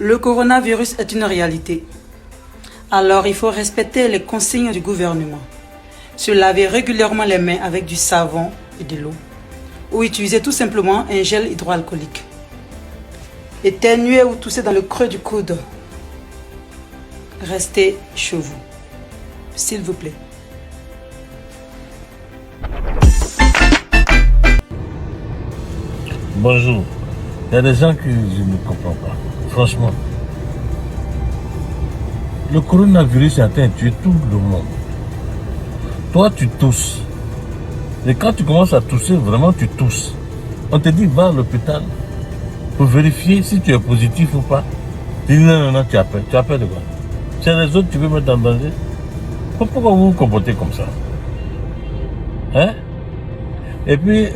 Le coronavirus est une réalité. Alors il faut respecter les consignes du gouvernement. Se laver régulièrement les mains avec du savon et de l'eau. Ou utiliser tout simplement un gel hydroalcoolique. Éternuer ou tousser dans le creux du coude. Restez chez vous, s'il vous plaît. Bonjour. Il y a des gens que je ne comprends pas. Franchement. Le coronavirus est en train de tuer tout le monde. Toi, tu tousses. Et quand tu commences à tousser, vraiment tu tousses. On te dit, va à l'hôpital pour vérifier si tu es positif ou pas. Tu dis, non, tu as peur. Tu as peur de quoi? C'est les autres que tu veux mettre en danger. Pourquoi vous vous comportez comme ça? Hein? Et puis,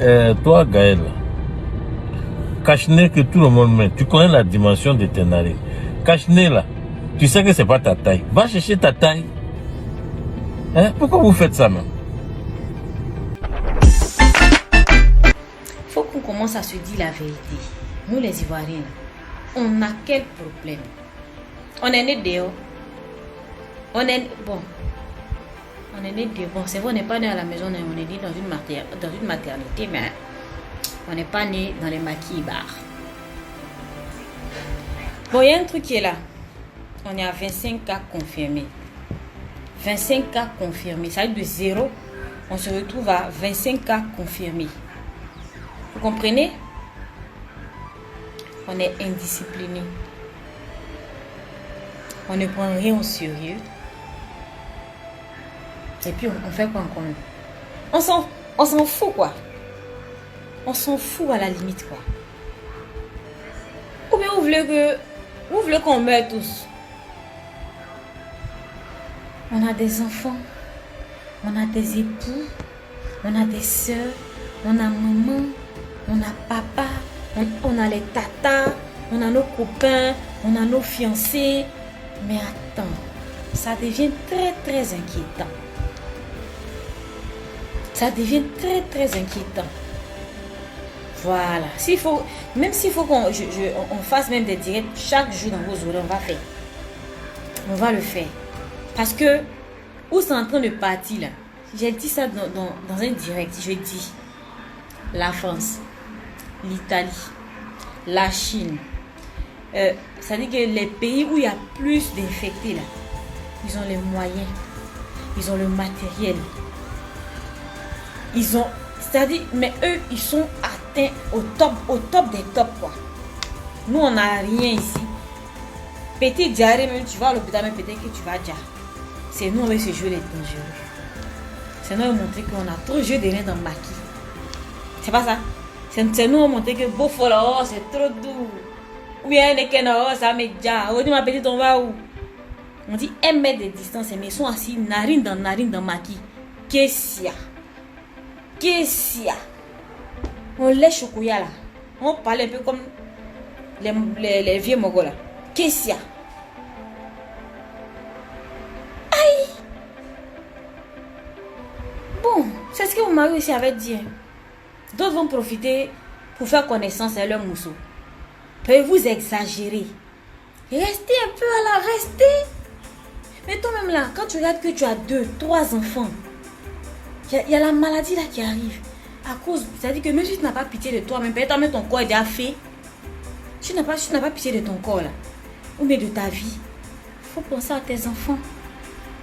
toi, Gaël, cache-nez que tout le monde met. Tu connais la dimension de tes narines. Cache-nez là. Tu sais que c'est pas ta taille. Va chercher ta taille. Hein? Pourquoi vous faites ça même? Faut qu'on commence à se dire la vérité. Nous les Ivoiriens, on a quel problème? On est né dehors. On est né dehors. Bon, c'est vrai, on n'est pas né à la maison, on est né dans une maternité, mais on n'est pas né dans les maquis bars. Bon, il y a un truc qui est là. On est à 25 cas confirmés. 25 cas confirmés. Ça veut dire de 0, on se retrouve à 25 cas confirmés. Vous comprenez? On est indiscipliné. On ne prend rien au sérieux. Et puis on fait quoi encore? On s'en fout quoi. On s'en fout à la limite quoi. Ou bien vous voulez qu'on meure tous? On a des enfants, on a des époux, on a des soeurs, on a maman, on a papa, on a les tatas, on a nos copains, on a nos fiancés. Mais attends, ça devient très très inquiétant. Ça devient très très inquiétant. Voilà. Même s'il faut qu'on fasse même des directs chaque jour dans vos oreilles, on va faire. On va le faire. Parce que, où c'est en train de partir là, j'ai dit ça dans un direct, je dis, la France, l'Italie, la Chine, ça dit que les pays où il y a plus d'infectés là, ils ont les moyens, ils ont le matériel, c'est-à-dire, mais eux, ils sont atteints au top des tops quoi. Nous, on n'a rien ici. Petit diarrhée, même tu vas à l'hôpital, mais peut-être que tu vas déjà. C'est nous, on va se jouer les dangereux. C'est nous, on va montrer qu'on a trop joué des reins dans le maquis. C'est pas ça. C'est nous, on va montrer que beau fol, oh, c'est trop doux. Ou bien, oh, ça m'est déjà. Oh, dis ma petite, on va où? On dit 1 mètre de distance, mais ils sont assis narine dans le maquis. Qu'est-ce qu'il y a? Qu'est-ce qu'il y a? On lèche chocolat là. On parle un peu comme les vieux mogols là. Qu'est-ce qu'il y a? Aïe! Bon, c'est ce que mon mari aussi avait dit. D'autres vont profiter pour faire connaissance à leur mousseau. Pouvez-vous exagérer? Restez un peu à la restez. Mais toi-même là, quand tu regardes que tu as 2, 3 enfants, il y a la maladie là qui arrive. À cause, c'est-à-dire que même si tu n'as pas pitié de toi-même, peut-être même ton corps est déjà fait. Tu n'as pas pitié de ton corps là. Ou bien de ta vie. Il faut penser à tes enfants.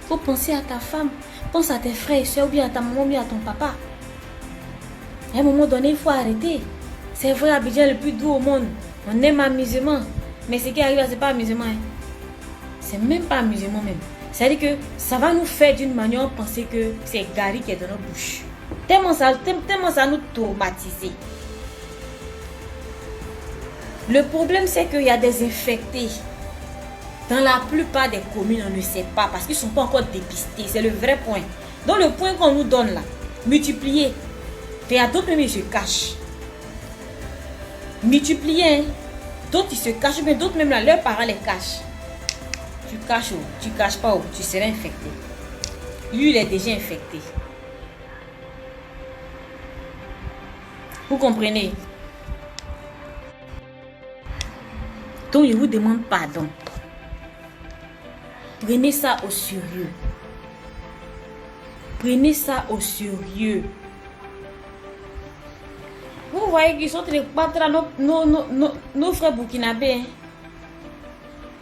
Il faut penser à ta femme. Pense à tes frères et soeurs, ou bien à ta maman, ou bien à ton papa. À un moment donné, il faut arrêter. C'est vrai, Abidjan est le plus doux au monde. On aime l'amusement. Mais ce qui arrive là, ce n'est pas amusement. Hein. C'est même pas amusement même. C'est-à-dire que ça va nous faire d'une manière penser que c'est Gary qui est dans nos bouches. Tellement ça nous traumatiser. Le problème, c'est qu'il y a des infectés. Dans la plupart des communes, on ne sait pas parce qu'ils ne sont pas encore dépistés. C'est le vrai point. Donc le point qu'on nous donne là, multiplier. Il y a d'autres même ils se cachent. Multiplier. Hein? D'autres ils se cachent, mais d'autres même là, leurs parents les cachent. Tu caches où? Tu caches pas où? Tu serais infecté. Lui, il est déjà infecté. Vous comprenez? Donc, je vous demande pardon. Prenez ça au sérieux. Prenez ça au sérieux. Vous voyez qu'ils sont en train de battre nos frères burkinabés. Hein?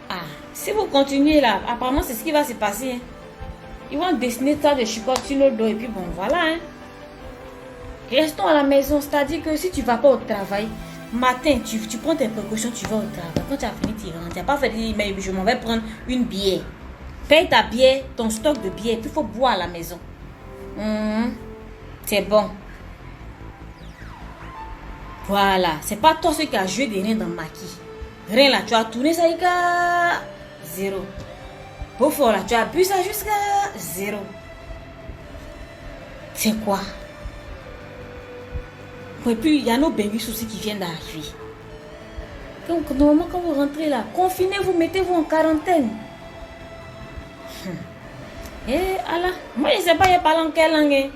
Ah, si vous continuez là, apparemment c'est ce qui va se passer. Hein? Ils vont dessiner ça de chicotte sur nos dos et puis bon, voilà. Hein? Restons à la maison, c'est-à-dire que si tu ne vas pas au travail, matin, tu prends tes précautions, tu vas au travail. Quand tu as fini, tu rentres. Tu n'as pas fait dire, mais je m'en vais prendre une bière. Paye ta bière, ton stock de bière, puis il faut boire à la maison. C'est bon. Voilà, c'est pas toi ce qui a joué des reins dans le maquis. Rien là, tu as tourné ça jusqu'à 0. Au fort là, tu as bu ça jusqu'à 0. C'est quoi? Et puis il y a nos bébés aussi qui viennent d'arriver. Donc normalement quand vous rentrez là, confinez-vous, mettez-vous en quarantaine. Et Allah, moi je ne sais pas, il parle en quelle langue.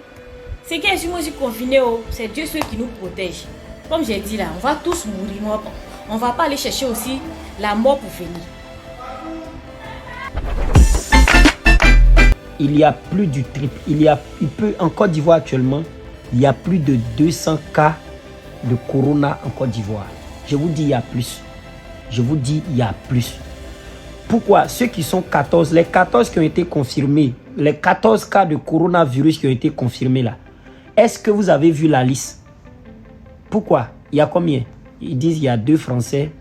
C'est que je suis aussi confiné, c'est Dieu ceux qui nous protège. Comme j'ai dit là, on va tous mourir. On ne va pas aller chercher aussi la mort pour finir. Il y a plus du triple. En Côte d'Ivoire actuellement, il y a plus de 200 cas de corona en Côte d'Ivoire. Je vous dis, il y a plus. Je vous dis, il y a plus. Pourquoi? Ceux qui sont 14, les 14 qui ont été confirmés, les 14 cas de coronavirus qui ont été confirmés là, est-ce que vous avez vu la liste? Pourquoi? Il y a combien? Ils disent il y a 2 Français.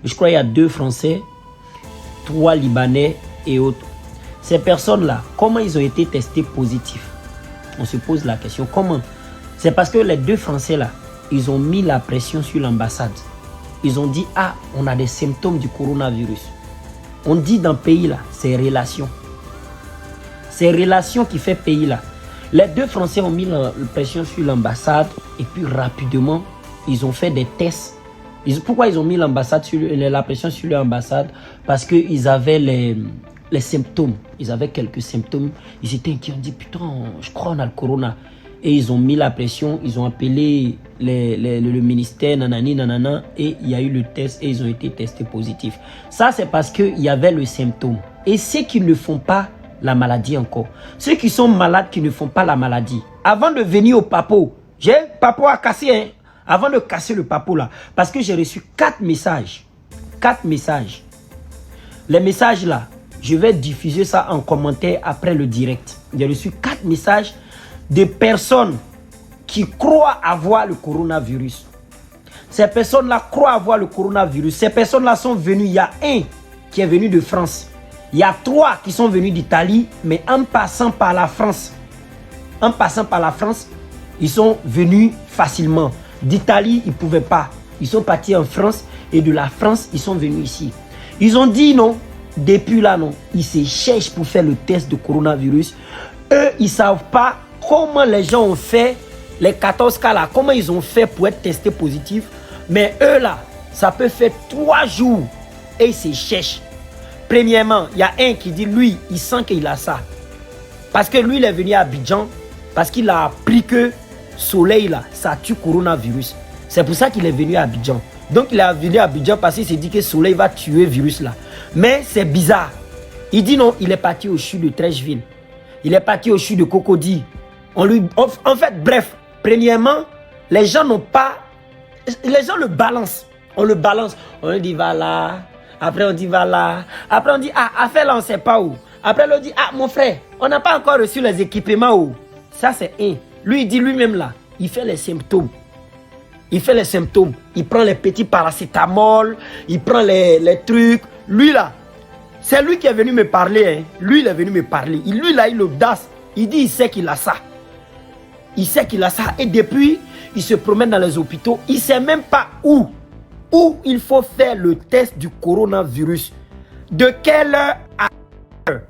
Je crois qu'il y a 2 Français, 3 Libanais et autres. Ces personnes-là, comment ils ont été testés positifs? On se pose la question. Comment? C'est parce que les 2 Français-là, ils ont mis la pression sur l'ambassade. Ils ont dit, ah, on a des symptômes du coronavirus. On dit dans le pays là, c'est relations. C'est relations qui fait pays là. Les 2 Français ont mis la pression sur l'ambassade et puis rapidement, ils ont fait des tests. Pourquoi ils ont mis la pression sur l'ambassade? Parce qu'ils avaient les symptômes. Ils avaient quelques symptômes. Ils étaient inquiets. On dit, putain, je crois qu'on a le corona. Et ils ont mis la pression. Ils ont appelé le ministère, nanani, nanana. Et il y a eu le test et ils ont été testés positifs. Ça, c'est parce qu'il y avait le symptôme. Et ceux qui ne font pas la maladie encore. Ceux qui sont malades qui ne font pas la maladie. Avant de venir au papo, j'ai un papo à casser. Hein, avant de casser le papo là. Parce que j'ai reçu 4 messages. 4 messages. Les messages là, je vais diffuser ça en commentaire après le direct. J'ai reçu 4 messages de personnes qui croient avoir le coronavirus. Ces personnes-là croient avoir le coronavirus. Ces personnes-là sont venues. Il y a un qui est venu de France. Il y a 3 qui sont venus d'Italie, mais en passant par la France. En passant par la France, ils sont venus facilement. D'Italie, ils ne pouvaient pas. Ils sont partis en France et de la France, ils sont venus ici. Ils ont dit non. Depuis là, non. Ils se cherchent pour faire le test de coronavirus. Eux, ils ne savent pas comment les gens ont fait, les 14 cas là, comment ils ont fait pour être testés positifs. Mais eux là, ça peut faire 3 jours et ils se cherchent. Premièrement, il y a un qui dit, lui, il sent qu'il a ça. Parce que lui, il est venu à Abidjan, parce qu'il a appris que soleil là, ça tue coronavirus. C'est pour ça qu'il est venu à Abidjan. Donc il est venu à Abidjan parce qu'il s'est dit que soleil va tuer le virus là. Mais c'est bizarre. Il dit non, il est parti au CHU de Trècheville. Il est parti au CHU de Cocody. En fait, bref, premièrement, les gens n'ont pas... Les gens le balancent. On le balance. On lui dit va là. Après on dit va là. Après on dit ah, affaire là on ne sait pas où. Après on dit ah mon frère, on n'a pas encore reçu les équipements où. Ça c'est un. Lui il dit lui-même là, il fait les symptômes. Il fait les symptômes. Il prend les petits paracétamol. Il prend les trucs. Lui là, c'est lui qui est venu me parler. Hein. Lui il est venu me parler. Lui là il l'audace. Il dit il sait qu'il a ça. Il sait qu'il a ça. Et depuis, il se promène dans les hôpitaux. Il ne sait même pas où il faut faire le test du coronavirus. De quelle heure à quelle heure.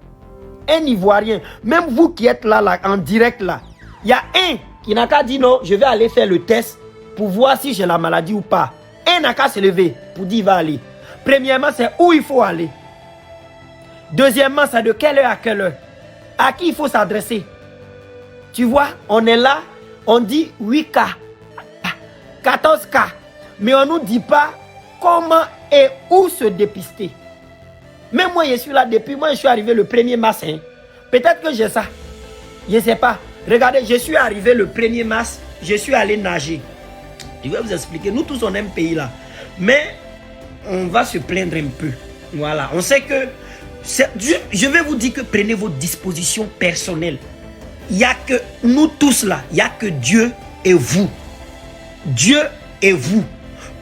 Un Ivoirien, même vous qui êtes là en direct là, il y a un qui n'a qu'à dire non, je vais aller faire le test pour voir si j'ai la maladie ou pas. Un n'a qu'à se lever pour dire il va aller. Premièrement, c'est où il faut aller. Deuxièmement, c'est de quelle heure à quelle heure. À qui il faut s'adresser. Tu vois, on est là, on dit 8 cas, 14 cas. Mais on ne nous dit pas comment et où se dépister. Même moi, je suis là depuis, moi, je suis arrivé le 1er mars. Hein. Peut-être que j'ai ça. Je ne sais pas. Regardez, je suis arrivé le 1er mars, je suis allé nager. Je vais vous expliquer. Nous tous, on aime ce pays-là. Mais on va se plaindre un peu. Voilà. On sait que... Je vais vous dire que prenez vos dispositions personnelles. Il n'y a que nous tous là. Il n'y a que Dieu et vous. Dieu et vous.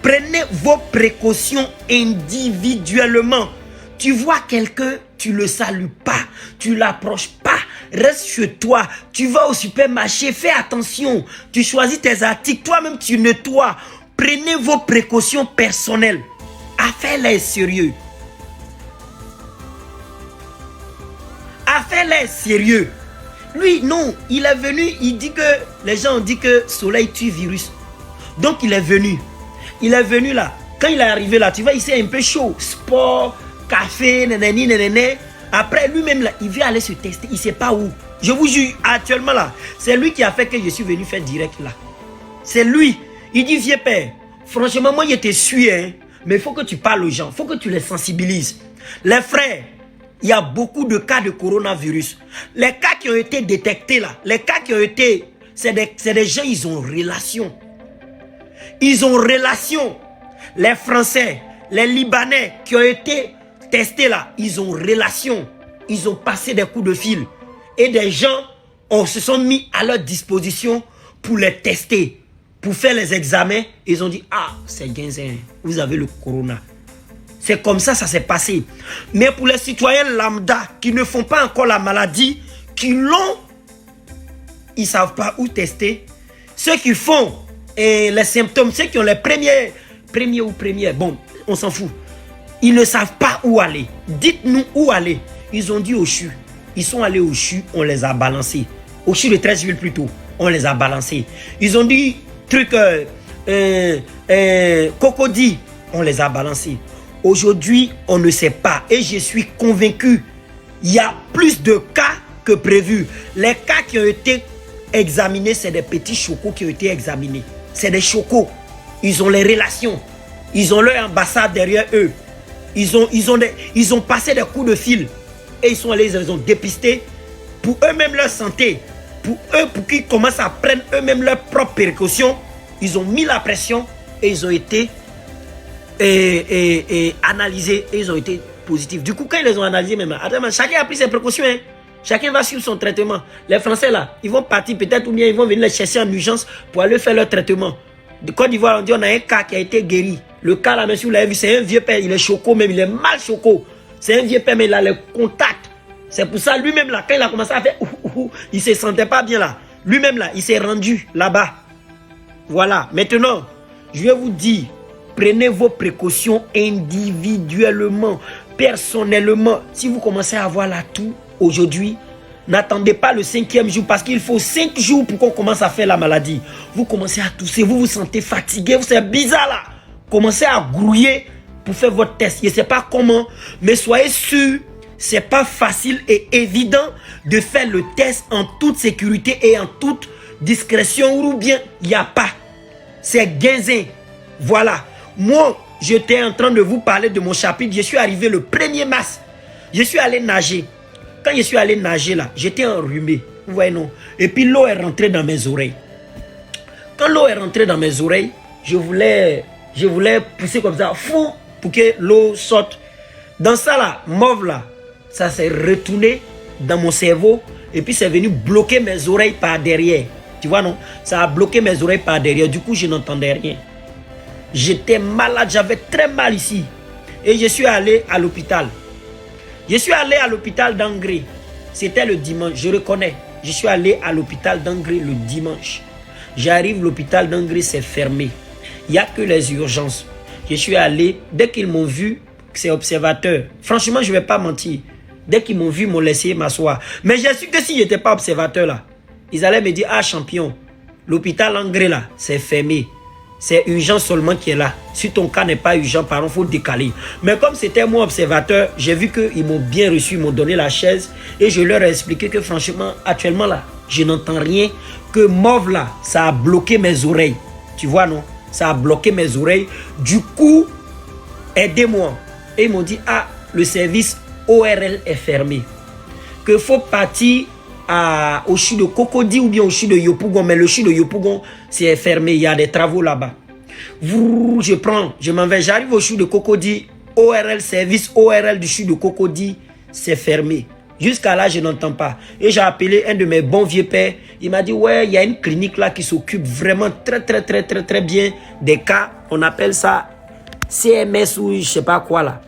Prenez vos précautions individuellement. Tu vois quelqu'un, tu ne le salues pas, tu ne l'approches pas, reste chez toi, tu vas au supermarché, fais attention, tu choisis tes articles, toi-même tu nettoies. Prenez vos précautions personnelles. Affaire-là est sérieux. Affaire-là est sérieux. Lui, non, il est venu, il dit que, les gens ont dit que soleil tue virus. Donc il est venu. Il est venu là. Quand il est arrivé là, tu vois, il s'est un peu chaud. Sport, café, nanani, nanana. Après, lui-même là, il veut aller se tester. Il ne sait pas où. Je vous jure, actuellement là, c'est lui qui a fait que je suis venu faire direct là. C'est lui. Il dit, vieux père, franchement, moi, je te suis, hein. Mais il faut que tu parles aux gens. Il faut que tu les sensibilises. Les frères, il y a beaucoup de cas de coronavirus. Les cas qui ont été détectés là, les cas qui ont été... C'est des gens, ils ont relation. Ils ont relation. Les Français, les Libanais qui ont été testés là, ils ont relation. Ils ont passé des coups de fil. Et des gens se sont mis à leur disposition pour les tester, pour faire les examens. Ils ont dit, ah, c'est Guinzin, vous avez le corona. C'est comme ça, ça s'est passé. Mais pour les citoyens lambda qui ne font pas encore la maladie, qui l'ont, ils ne savent pas où tester. Ceux qui font les symptômes, ceux qui ont les premiers ou premières, bon, on s'en fout. Ils ne savent pas où aller. Dites-nous où aller. Ils ont dit au CHU. Ils sont allés au CHU, on les a balancés. Au CHU de 13 villes plutôt, on les a balancés. Ils ont dit truc cocody, on les a balancés. Aujourd'hui, on ne sait pas. Et je suis convaincu, il y a plus de cas que prévu. Les cas qui ont été examinés, c'est des petits chocos qui ont été examinés. C'est des chocos. Ils ont les relations. Ils ont leur ambassade derrière eux. Ils ont passé des coups de fil. Et ils sont allés, ils ont dépisté pour eux-mêmes leur santé. Pour eux, pour qu'ils commencent à prendre eux-mêmes leurs propres précautions. Ils ont mis la pression et ils ont été analysés et ils ont été positifs. Du coup, quand ils les ont analysés, même, chacun a pris ses précautions. Hein. Chacun va suivre son traitement. Les Français là, ils vont partir peut-être ou bien ils vont venir les chercher en urgence pour aller faire leur traitement. De Côte d'Ivoire, on dit on a un cas qui a été guéri. Le cas là, monsieur, vous l'avez vu, c'est un vieux père, il est choco même, il est mal choco. C'est un vieux père, mais il a les contacts. C'est pour ça, lui-même là, quand il a commencé à faire il ne se sentait pas bien là. Lui-même là, il s'est rendu là-bas. Voilà. Maintenant, je vais vous dire, prenez vos précautions individuellement, personnellement. Si vous commencez à avoir la toux aujourd'hui, n'attendez pas le 5e jour parce qu'il faut 5 jours pour qu'on commence à faire la maladie. Vous commencez à tousser, vous vous sentez fatigué, c'est bizarre là. Commencez à grouiller pour faire votre test. Je ne sais pas comment, mais soyez sûr, ce n'est pas facile et évident de faire le test en toute sécurité et en toute discrétion ou bien il n'y a pas. C'est Guinzin. Voilà. Moi, j'étais en train de vous parler de mon chapitre. Je suis arrivé le 1er mars. Je suis allé nager. Quand je suis allé nager là, j'étais enrhumé. Vous voyez non? Et puis l'eau est rentrée dans mes oreilles. Quand l'eau est rentrée dans mes oreilles, je voulais pousser comme ça, fou, pour que l'eau sorte. Dans ça là, mauve là, ça s'est retourné dans mon cerveau. Et puis c'est venu bloquer mes oreilles par derrière. Tu vois non? Ça a bloqué mes oreilles par derrière. Du coup, je n'entendais rien. J'étais malade, j'avais très mal ici. Et je suis allé à l'hôpital. Je suis allé à l'hôpital d'Angré. C'était le dimanche, je reconnais. Je suis allé à l'hôpital d'Angré le dimanche. J'arrive, l'hôpital d'Angré, c'est fermé. Il n'y a que les urgences. Je suis allé, dès qu'ils m'ont vu, c'est observateur. Franchement, je ne vais pas mentir. Dès qu'ils m'ont vu, ils m'ont laissé m'asseoir. Mais j'ai su que si je n'étais pas observateur là, ils allaient me dire, ah champion, l'hôpital Angré là, c'est fermé. C'est urgent seulement qui est là. Si ton cas n'est pas urgent, par exemple, il faut décaler. Mais comme c'était moi observateur, j'ai vu qu'ils m'ont bien reçu, ils m'ont donné la chaise. Et je leur ai expliqué que franchement, actuellement là, je n'entends rien. Que mauve là, ça a bloqué mes oreilles. Tu vois non? Ça a bloqué mes oreilles. Du coup, aidez-moi. Et ils m'ont dit, ah, le service ORL est fermé. Que faut partir au CHU de Cocody ou bien au CHU de Yopougon. Mais le CHU de Yopougon, c'est fermé. Il y a des travaux là-bas. Je m'en vais. J'arrive au CHU de Cocody. ORL, service ORL du CHU de Cocody, c'est fermé. Jusqu'à là, je n'entends pas. Et j'ai appelé un de mes bons vieux pères. Il m'a dit, ouais, il y a une clinique là qui s'occupe vraiment très bien des cas. On appelle ça CMS ou je sais pas quoi là.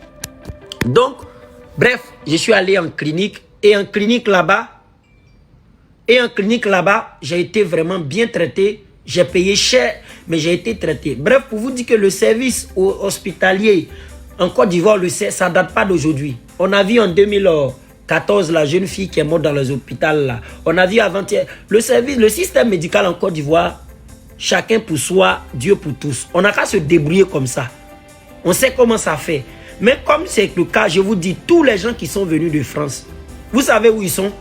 Donc, bref, je suis allé en clinique. Et en clinique là-bas, j'ai été vraiment bien traité. J'ai payé cher, mais j'ai été traité. Bref, pour vous dire que le service hospitalier en Côte d'Ivoire, ça ne date pas d'aujourd'hui. On a vu en 2014 la jeune fille qui est morte dans les hôpitaux là. On a vu avant-hier. Le système médical en Côte d'Ivoire, chacun pour soi, Dieu pour tous. On n'a qu'à se débrouiller comme ça. On sait comment ça fait. Mais comme c'est le cas, je vous dis, tous les gens qui sont venus de France, vous savez où ils sont?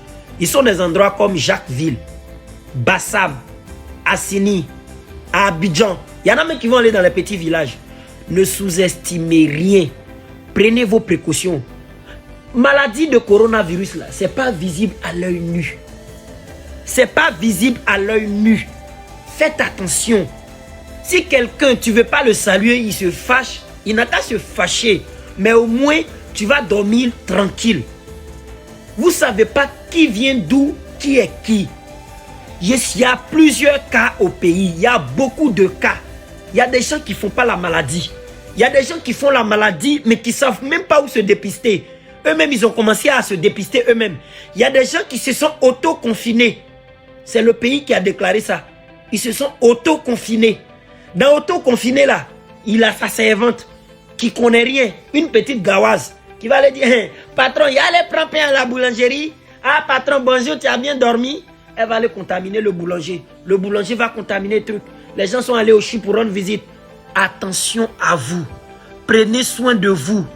Ils sont des endroits comme Jacquesville, Bassam, Assini, à Abidjan. Il y en a même qui vont aller dans les petits villages. Ne sous-estimez rien. Prenez vos précautions. Maladie de coronavirus, là, ce n'est pas visible à l'œil nu. C'est pas visible à l'œil nu. Faites attention. Si quelqu'un, tu ne veux pas le saluer, il se fâche, il n'a qu'à se fâcher. Mais au moins, tu vas dormir tranquille. Vous ne savez pas qui vient d'où, qui est qui. Il y a plusieurs cas au pays. Il y a beaucoup de cas. Il y a des gens qui ne font pas la maladie. Il y a des gens qui font la maladie, mais qui ne savent même pas où se dépister. Eux-mêmes, ils ont commencé à se dépister eux-mêmes. Il y a des gens qui se sont auto-confinés. C'est le pays qui a déclaré ça. Ils se sont auto-confinés. Dans auto-confiné, là, il a sa servante qui ne connaît rien. Une petite gawaze qui va lui dire, hey, patron, il y a les prendre pain à la boulangerie. Ah, patron, bonjour, tu as bien dormi? Elle va aller contaminer le boulanger. Le boulanger va contaminer le truc. Les gens sont allés au CHU pour rendre visite. Attention à vous. Prenez soin de vous.